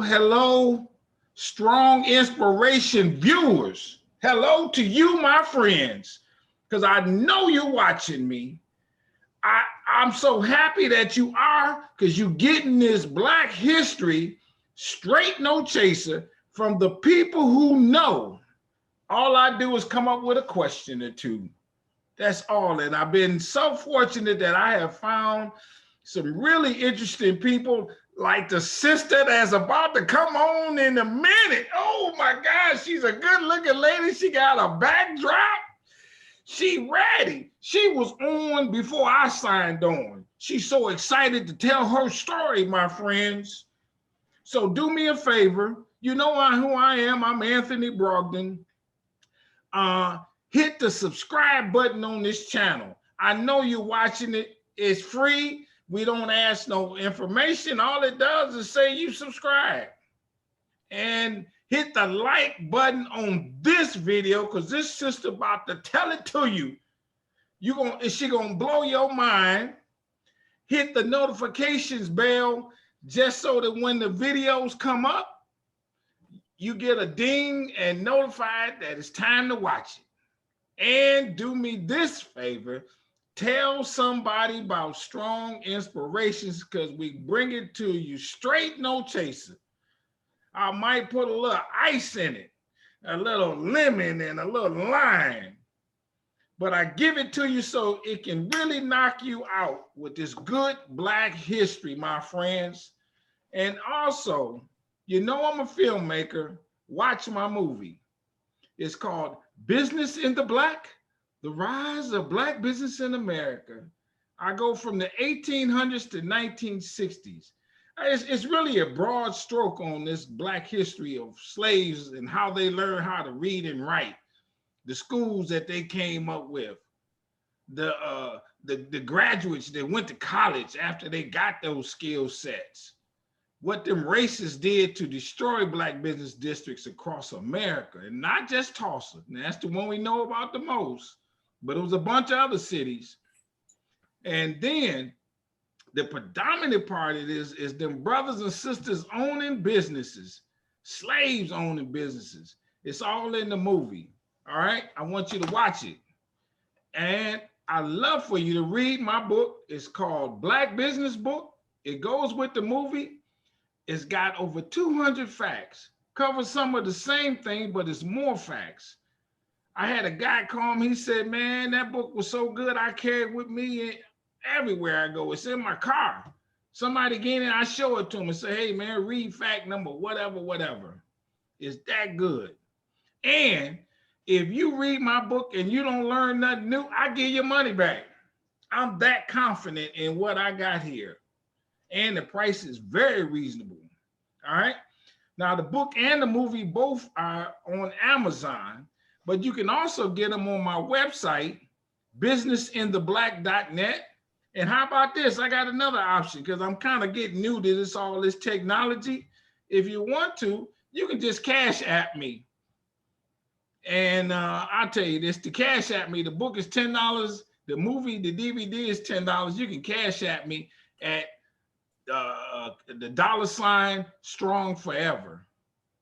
Hello, strong inspiration viewers. Hello to you, my friends, because I know you're watching me. I'm so happy that you are, because you're getting this Black history straight, no chaser, from the people who know. All I do is come up with a question or two. That's all. And I've been so fortunate that I have found some really interesting people, like the sister that's about to come on in a minute. Oh my God, she's a good looking lady. She got a backdrop. She ready. She was on before I signed on. She's so excited to tell her story, my friends. So do me a favor. You know who I am. I'm Anthony Brogdon. Hit the subscribe button on this channel. I know you're watching it. It's free. We don't ask no information. All it does is say you subscribe. And hit the like button on this video, because this sister about to tell it to you. She gonna blow your mind. Hit the notifications bell just so that when the videos come up, you get a ding and notified that it's time to watch it. And do me this favor, tell somebody about Strong Inspirations, because we bring it to you straight, no chaser. I might put a little ice in it, a little lemon and a little lime, but I give it to you so it can really knock you out with this good Black history, my friends. And also, you know I'm a filmmaker. Watch my movie. It's called Business in the Black, The Rise of Black Business in America. I go from the 1800s to 1960s. It's really a broad stroke on this Black history of slaves and how they learned how to read and write, the schools that they came up with, the graduates that went to college after they got those skill sets, what them racists did to destroy Black business districts across America, and not just Tulsa. And that's the one we know about the most, but it was a bunch of other cities. And then the predominant part of this is them brothers and sisters owning businesses, slaves owning businesses. It's all in the movie. All right, I want you to watch it. And I love for you to read my book. It's called Black Business Book. It goes with the movie. It's got over 200 facts, covers some of the same thing, but it's more facts. I had a guy call me. He said, man, that book was so good, I carry it with me everywhere I go. It's in my car. Somebody get in, I show it to him and say, hey, man, read fact number whatever, whatever. It's that good. And if you read my book and you don't learn nothing new, I give you money back. I'm that confident in what I got here. And the price is very reasonable. All right. Now, the book and the movie both are on Amazon, but you can also get them on my website, businessintheblack.net. And how about this? I got another option, because I'm kind of getting new to all this technology. If you want to, you can just Cash App me. And I'll tell you this, to Cash App me, the book is $10. The movie, the DVD is $10. You can Cash App me at the $ Strong Forever.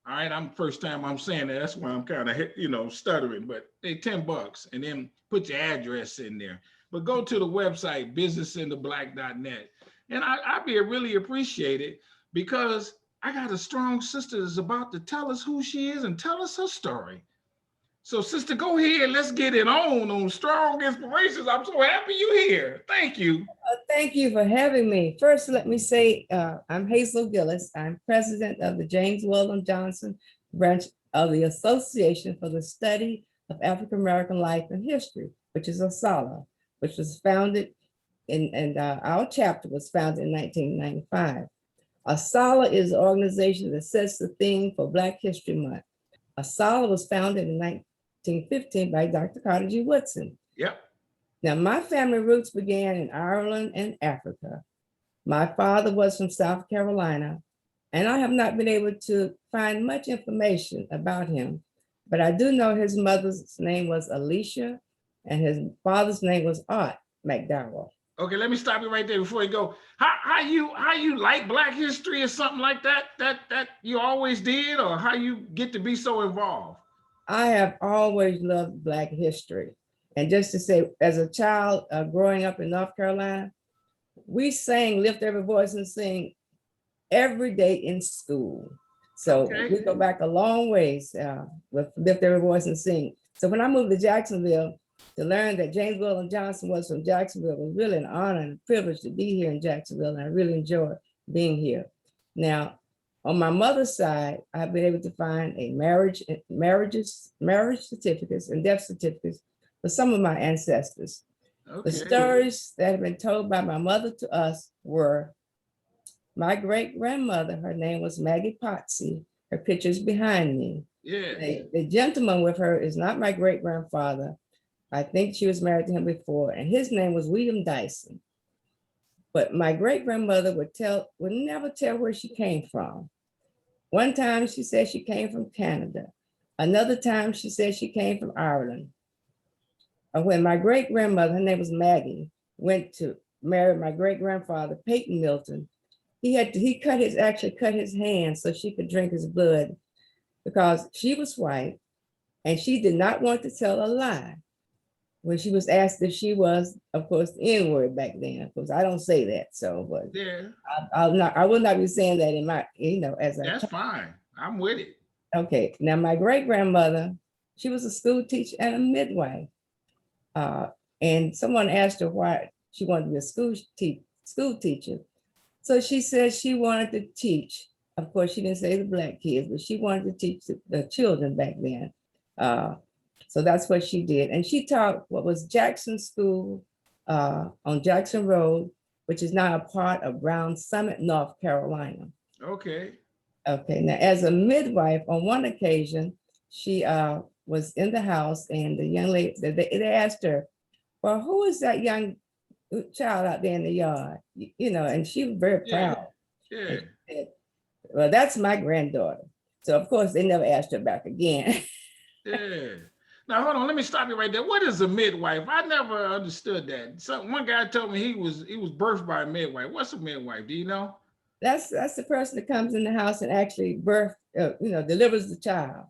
All right, I'm first time I'm saying that. That's why I'm kind of, stuttering, but they $10, and then put your address in there. But go to the website, businessintheblack.net. And I'd be really appreciated, because I got a strong sister that's about to tell us who she is and tell us her story. So, sister, go ahead. Let's get it on Strong Inspirations. I'm so happy you're here. Thank you. Thank you for having me. First, let me say I'm Hazel Gillis. I'm president of the James Weldon Johnson branch of the Association for the Study of African American Life and History, which is ASALH, which was founded our chapter was founded in 1995. ASALH is an organization that sets the theme for Black History Month. ASALH was founded in 1915 by Dr. Carter G. Woodson. Yep. Now, my family roots began in Ireland and Africa. My father was from South Carolina, and I have not been able to find much information about him, but I do know his mother's name was Alicia, and his father's name was Art McDowell. Okay, let me stop you right there before you go. How you like Black history or something like that? That you always did, or how you get to be so involved? I have always loved Black history. And just to say, as a child growing up in North Carolina, we sang Lift Every Voice and Sing every day in school. So Okay. we go back a long ways with Lift Every Voice and Sing. So when I moved to Jacksonville, to learn that James Weldon Johnson was from Jacksonville was really an honor and a privilege to be here in Jacksonville. And I really enjoy being here. Now, on my mother's side, I've been able to find a marriage certificates and death certificates for some of my ancestors. The Okay. stories that have been told by my mother to us were my great grandmother, her name was Maggie Potsy. Her picture's behind me. Yeah. The gentleman with her is not my great grandfather. I think she was married to him before, and his name was William Dyson. But my great grandmother would never tell where she came from. One time she said she came from Canada. Another time she said she came from Ireland. When my great grandmother, her name was Maggie, went to marry my great grandfather, Peyton Milton, he actually cut his hand so she could drink his blood because she was white and she did not want to tell a lie when she was asked if she was, of course, the N-word back then. Of course, I don't say that, so but Yeah. I will not be saying that in my, as a That's fine. I'm with it. okay. Now my great grandmother, she was a school teacher and a midwife. And someone asked her why she wanted to be a school teacher. So she said she wanted to teach. Of course, she didn't say the Black kids, but she wanted to teach the children back then. So that's what she did. And she taught what was Jackson School on Jackson Road, which is now a part of Brown Summit, North Carolina. Okay. Okay, now as a midwife, on one occasion, she was in the house and the young lady, they asked her, well, who is that young child out there in the yard? And she was very proud. Yeah. And she said, well, that's my granddaughter. So of course they never asked her back again. Yeah. Now hold on, let me stop you right there. What is a midwife? I never understood that. So one guy told me he was birthed by a midwife. What's a midwife? Do you know? That's the person that comes in the house and actually delivers the child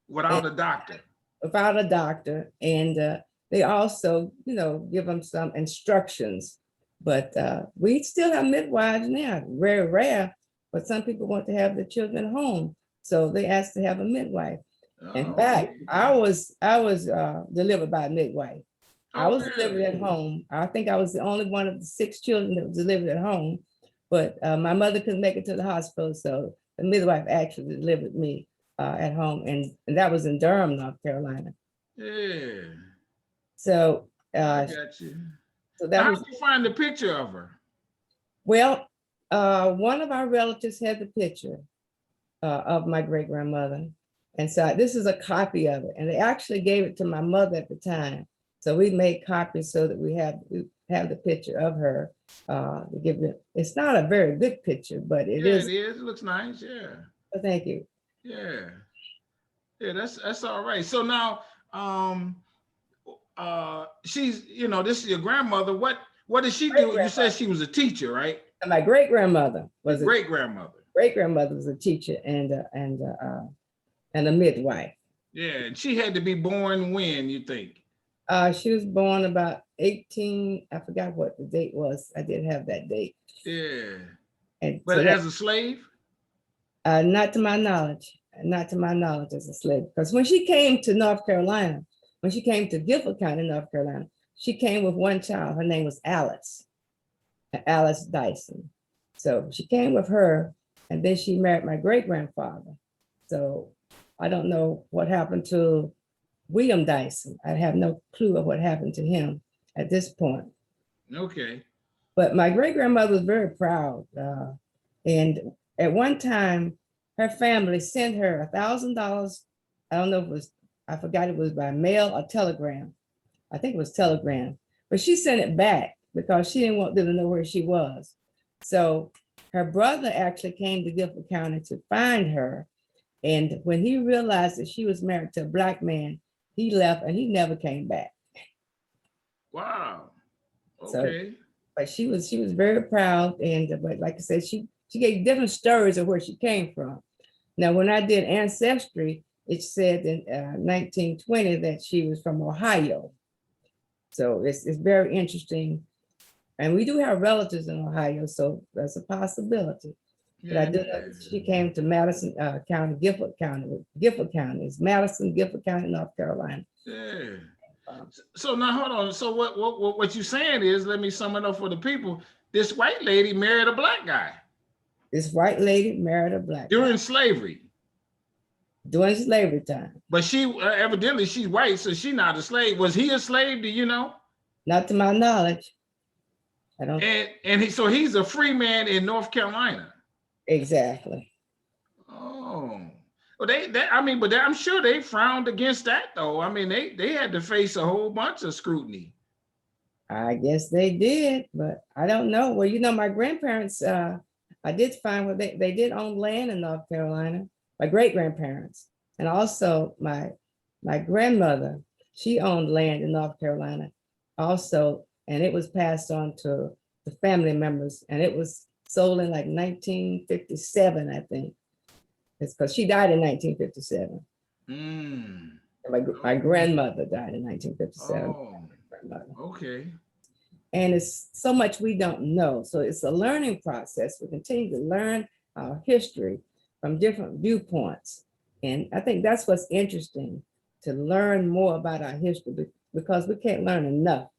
Without a doctor. without a doctor. And they also, give them some instructions. But we still have midwives now, very rare, but some people want to have the children home. So they asked to have a midwife. In fact, Okay. I was delivered by a midwife. I Oh, was delivered really? at home. I think I was the only one of the 6 children that was delivered at home, but my mother couldn't make it to the hospital. So the midwife actually delivered me at home. And that was in Durham, North Carolina. Yeah. So, I got you. so Now, that how was, did you find the picture of her? well, one of our relatives had the picture of my great grandmother. And so this is a copy of it. And they actually gave it to my mother at the time. So we made copies so that we have the picture of her. It's not a very good picture, but it Yeah, is. it is. It looks nice. Yeah. Thank you. Yeah. Yeah, that's all right. So now she's, this is your grandmother. What did she do? You said she was a teacher, right? And my great grandmother was Great grandmother. Great grandmother was a teacher and a midwife. Yeah, and she had to be born when, you think? She was born about 18. I forgot what the date was. I did have that date. Yeah. And But so as a slave? not to my knowledge, as a slave. Because when she came to North Carolina, when she came to Guilford County, North Carolina, she came with one child. Her name was Alice Dyson. So she came with her, and then she married my great grandfather. So I don't know what happened to William Dyson. I have no clue of what happened to him at this point. Okay. But my great grandmother was very proud. And at one time, her family sent her $1,000. I don't know if it was, I forgot it was by mail or telegram. I think it was telegram. But she sent it back because she didn't want them to know where she was. So her brother actually came to Guilford County to find her. And when he realized that she was married to a Black man, he left and he never came back. Wow. So Okay. but she was very proud, and but like I said, she gave different stories of where she came from. Now, when I did ancestry, it said in 1920 that she was from Ohio. So it's very interesting. And we do have relatives in Ohio, so that's a possibility. But I do know that she came to Madison County, Gifford County. Gifford County is Madison, Gifford County, North Carolina. Yeah. So now hold on. So what you're saying is, let me sum it up for the people. This white lady married a black guy. This white lady married a black during guy slavery. during slavery time. But she evidently she's white, so she's not a slave. Was he a slave? Do you know? Not to my knowledge. I don't. So he's a free man in North Carolina. Exactly. Oh, well, I'm sure they frowned against that though. I mean, they had to face a whole bunch of scrutiny. I guess they did, but I don't know. Well, you know, my grandparents, I did find where they did own land in North Carolina, my great grandparents. And also my grandmother, she owned land in North Carolina also, and it was passed on to the family members, and it was sold in like 1957, I think. It's because she died in 1957. Mm. My grandmother died in 1957. Oh, okay. And it's so much we don't know. So it's a learning process. We continue to learn our history from different viewpoints. And I think that's what's interesting, to learn more about our history, because we can't learn enough.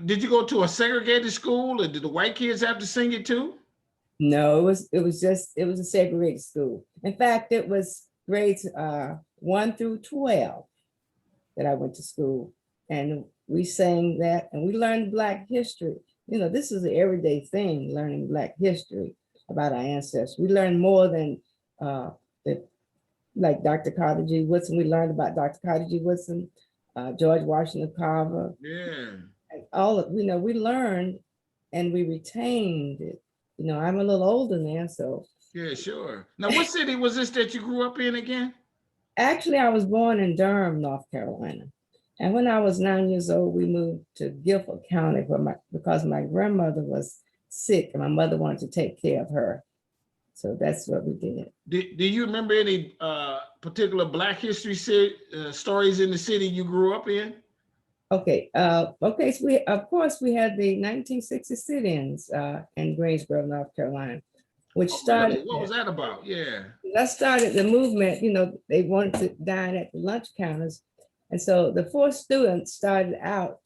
Did you go to a segregated school, or did the white kids have to sing it too? No, it was a segregated school. In fact, it was grades 1 through 12 that I went to school. And we sang that, and we learned Black history. You know, this is an everyday thing, learning Black history about our ancestors. We learned more than like Dr. Carter G. Woodson. We learned about Dr. Carter G. Woodson, George Washington Carver. Yeah. And all of, you know, we learned and we retained it. You know, I'm a little older now, so. Yeah, sure. Now, what city was this that you grew up in again? Actually, I was born in Durham, North Carolina. And when I was 9 years old, we moved to Gifford County because my grandmother was sick and my mother wanted to take care of her. So that's what we did. Do you remember any particular Black history stories in the city you grew up in? Okay. Okay. So of course, we had the 1960 sit-ins in Greensboro, North Carolina, which started. Really? What was that about? Yeah. That started the movement. You know, they wanted to dine at the lunch counters. And so the 4 students started out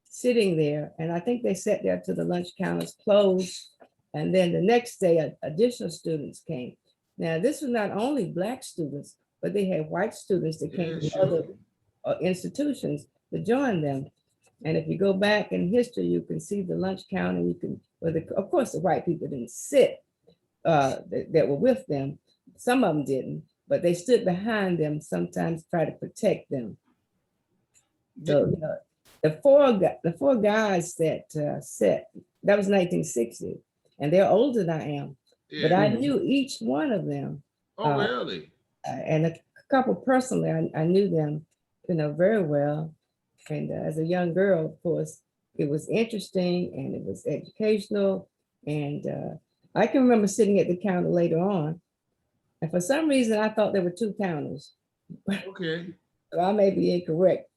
sitting there, and I think they sat there till the lunch counters closed. And then the next day, additional students came. Now, this was not only Black students, but they had white students that came from other institutions to join them. And if you go back in history, you can see the lunch counter. You can, of course, the white people didn't sit that were with them. Some of them didn't, but they stood behind them, sometimes try to protect them. So you know, the four guys that sat, that was 1960, and they're older than I am, but I knew each one of them. Oh, really? And a couple personally, I knew them, you know, very well. And as a young girl, of course, it was interesting and it was educational. And I can remember sitting at the counter later on, and for some reason, I thought there were 2 counters. Okay. So I may be incorrect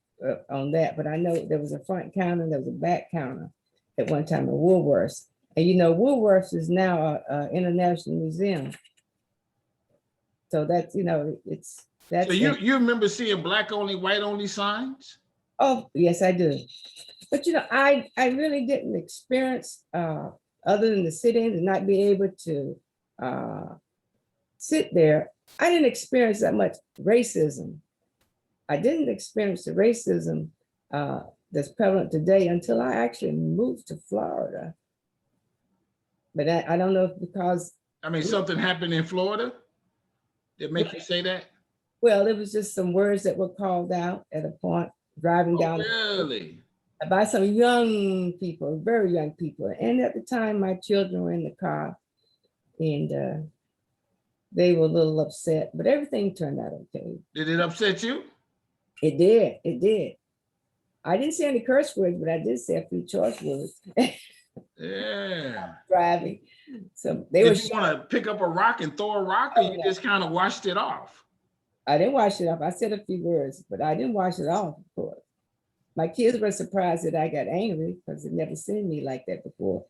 on that, but I know there was a front counter and there was a back counter at one time at Woolworths. And you know, Woolworths is now an international museum. So that's, you know, that's. So you remember seeing Black only, white only signs? Oh, yes, I do. But you know, I really didn't experience other than the sit-ins and not be able to sit there. I didn't experience that much racism. I didn't experience the racism that's prevalent today until I actually moved to Florida. But I don't know if because. I mean, something happened in Florida that make you say that? Well, it was just some words that were called out at a point driving down. Really? By some young people, very young people. And at the time, my children were in the car and they were a little upset, but everything turned out okay. Did it upset you? It did. It did. I didn't say any curse words, but I did say a few choice words. Yeah. Driving. So they were Did you want to pick up a rock and throw a rock, or you just kind of washed it off? I didn't wash it off. I said a few words, but I didn't wash it off, of course. My kids were surprised that I got angry because they'd never seen me like that before.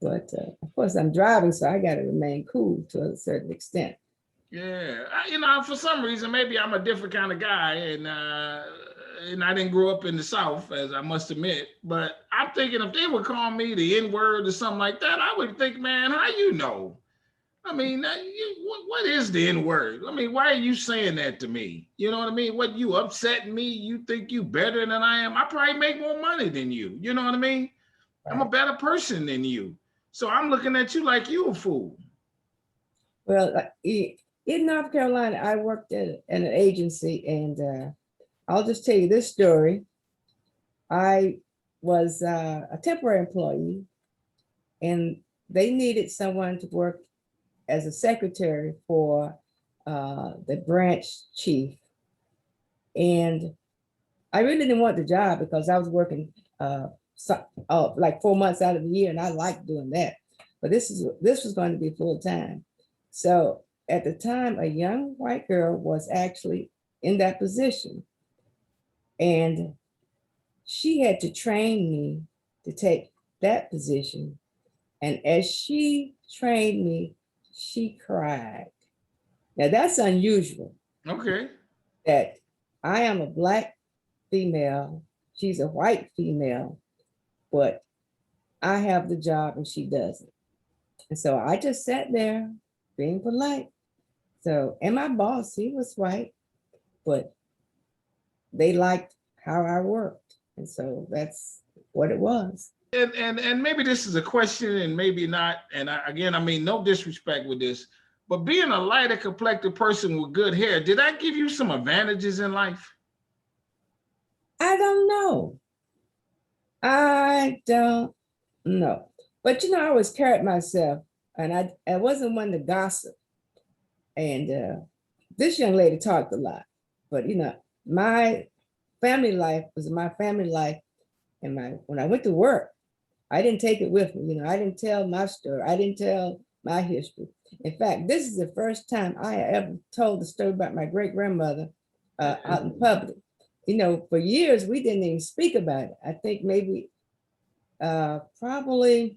But of course, I'm driving, so I got to remain cool to a certain extent. Yeah, you know, for some reason, maybe I'm a different kind of guy, and I didn't grow up in the South, as I must admit. But I'm thinking if they would call me the N-word or something like that, I would think, man, how you know? I mean, what is the N-word? I mean, why are you saying that to me? You know what I mean? What, you upsetting me? You think you better than I am? I probably make more money than you. You know what I mean? Right. I'm a better person than you. So I'm looking at you like you a fool. Well, in North Carolina, I worked at an agency, and I'll just tell you this story. I was a temporary employee, and they needed someone to work as a secretary for the branch chief. And I really didn't want the job because I was working like 4 months out of the year, and I liked doing that. But this was going to be full time. So at the time, a young white girl was actually in that position, and she had to train me to take that position. And as she trained me, she cried. Now that's unusual. Okay. That I am a Black female, she's a white female, but I have the job and she doesn't. And so I just sat there being polite. So, and my boss, he was white, but they liked how I worked. And so that's what it was. And maybe this is a question and maybe not. And again, I mean, no disrespect with this, but being a lighter complected person with good hair, did that give you some advantages in life? I don't know. I don't know. But I always carried myself, and I wasn't one to gossip. And this young lady talked a lot, but my family life was my family life. And when I went to work, I didn't take it with me. I didn't tell my story. I didn't tell my history. In fact, this is the first time I ever told the story about my great grandmother out in public. For years we didn't even speak about it. I think maybe probably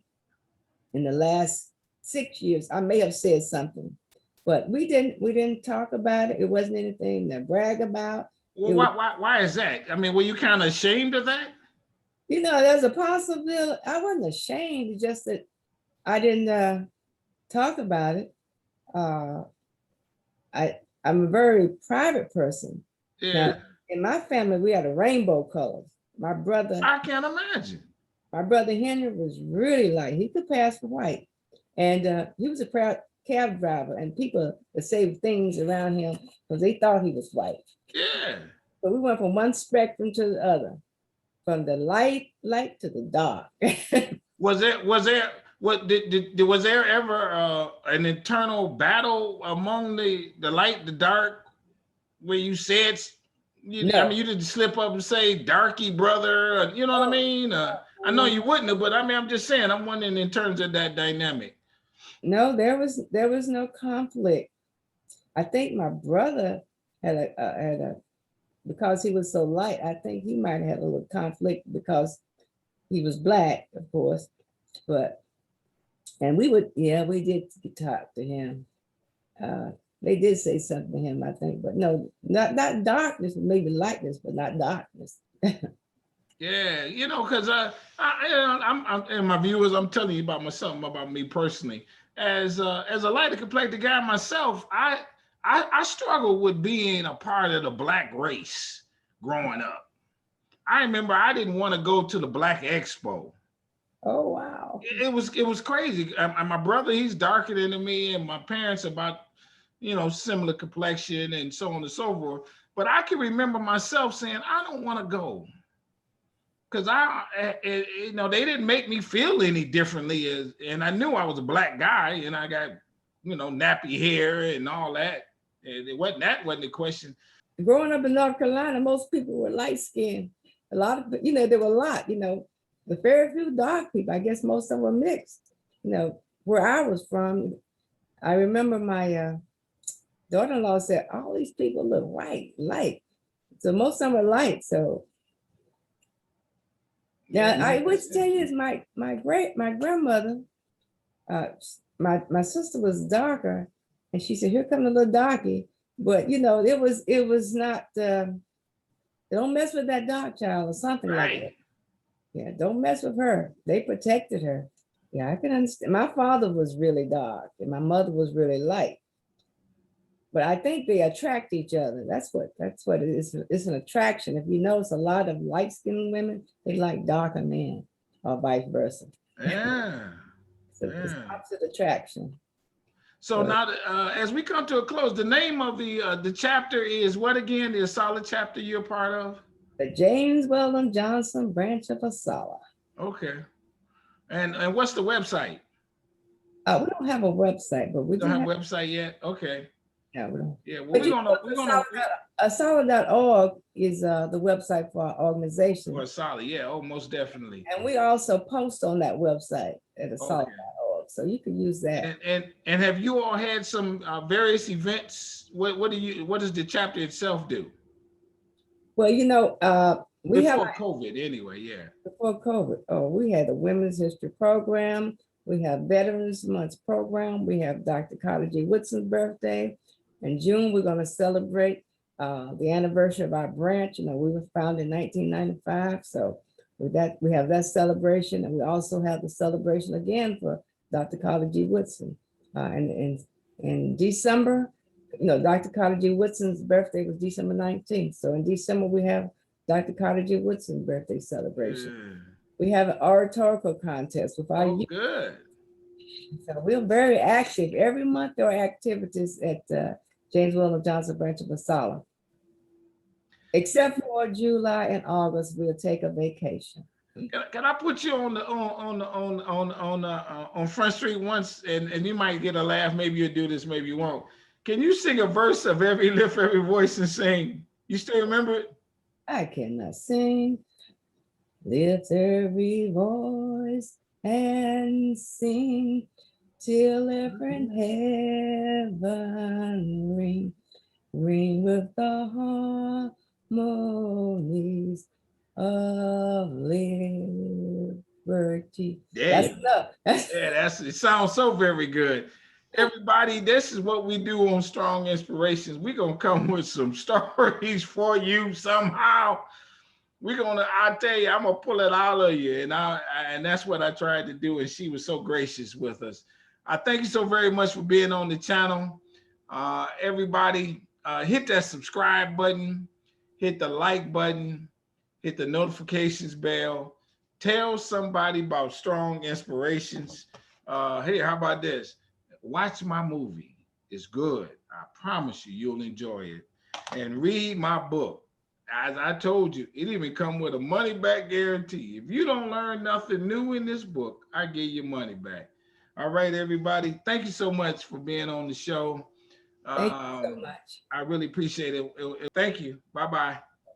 in the last 6 years I may have said something, but we didn't talk about it. It wasn't anything to brag about. Well, why is that? I mean, were you kind of ashamed of that? There's a possibility. I wasn't ashamed, just that I didn't talk about it. I'm a very private person. Yeah. Now, in my family, we had a rainbow colors. My brother, I can't imagine. My brother Henry was really light. He could pass for white. And he was a proud cab driver, and people would say things around him because they thought he was white. Yeah. So we went from one spectrum to the other, from the light to the dark. Was there ever an internal battle among the light, the dark, where you said, No. I mean, you didn't slip up and say darky brother, you know what I mean? I know you wouldn't have, but I mean, I'm just saying, I'm wondering in terms of that dynamic. No, there was no conflict. I think my brother had a because he was so light, I think he might have had a little conflict because he was Black, of course. And we did talk to him. They did say something to him, I think, but no, not darkness, maybe lightness, but not darkness. Yeah, because I'm and my viewers, I'm telling you about myself, about me personally. As a lighter complected guy myself, I struggled with being a part of the Black race growing up. I remember I didn't want to go to the Black Expo. Oh wow! It was crazy. My brother, he's darker than me, and my parents about similar complexion and so on and so forth. But I can remember myself saying, I don't want to go. Because they didn't make me feel any differently, and I knew I was a Black guy, and I got, nappy hair and all that. And that wasn't the question. Growing up in North Carolina, most people were light skinned. A lot of, there were a lot, but very few dark people. I guess most of them were mixed. Where I was from, I remember my daughter-in-law said, all these people look white, light. So most of them are light. So yeah, I would tell you is my grandmother, my sister was darker, and she said, "Here come the little darky." But it was not. Don't mess with that dark child or something like that. Yeah, don't mess with her. They protected her. Yeah, I can understand. My father was really dark, and my mother was really light. But I think they attract each other. That's what it is. It's an attraction. If you notice, a lot of light-skinned women, they like darker men, or vice versa. Yeah. It's opposite attraction. So now, as we come to a close, the name of the chapter is what again? The Asala chapter you're part of? The James Weldon Johnson branch of Asala. Okay. And what's the website? We don't have a website, but we don't have a website yet. Okay. Yeah, we don't. Yeah, well, we're gonna Asala.org is the website for our organization. For Asala, yeah, oh, most definitely. And we also post on that website at asala.org, so you can use that. And have you all had some various events? What does the chapter itself do? Well, we before COVID anyway, yeah. Before COVID, we had the Women's History Program. We have Veterans Month program. We have Dr. Carter G. Woodson's birthday. In June, we're going to celebrate the anniversary of our branch. We were founded in 1995. So with that, we have that celebration. And we also have the celebration again for Dr. Carter G. Woodson. And in December, Dr. Carter G. Woodson's birthday was December 19th. So in December, we have Dr. Carter G. Woodson's birthday celebration. We have an oratorical contest with our youth. Good. So we're very active. Every month there are activities at James Weldon Johnson branch of Asala. Except for July and August, we'll take a vacation. Can I put you on Front Street once, and you might get a laugh. Maybe you'll do this, maybe you won't. Can you sing a verse of Every Lift, Every Voice and Sing? You still remember it? I cannot sing. Lift every voice and sing till every heaven ring, ring with the harmonies of liberty. Yeah. That's enough. It sounds so very good. Everybody, this is what we do on Strong Inspirations. We're gonna come with some stories for you somehow. I'll tell you, I'm gonna pull it out of you, and that's what I tried to do. And she was so gracious with us. I thank you so very much for being on the channel. Everybody, hit that subscribe button, hit the like button, hit the notifications bell. Tell somebody about Strong Inspirations. Hey, how about this? Watch my movie. It's good. I promise you, you'll enjoy it. And read my book. As I told you, it even come with a money back guarantee. If you don't learn nothing new in this book, I give you money back. All right, everybody. Thank you so much for being on the show. Thank you so much. I really appreciate it. Thank you. Bye-bye.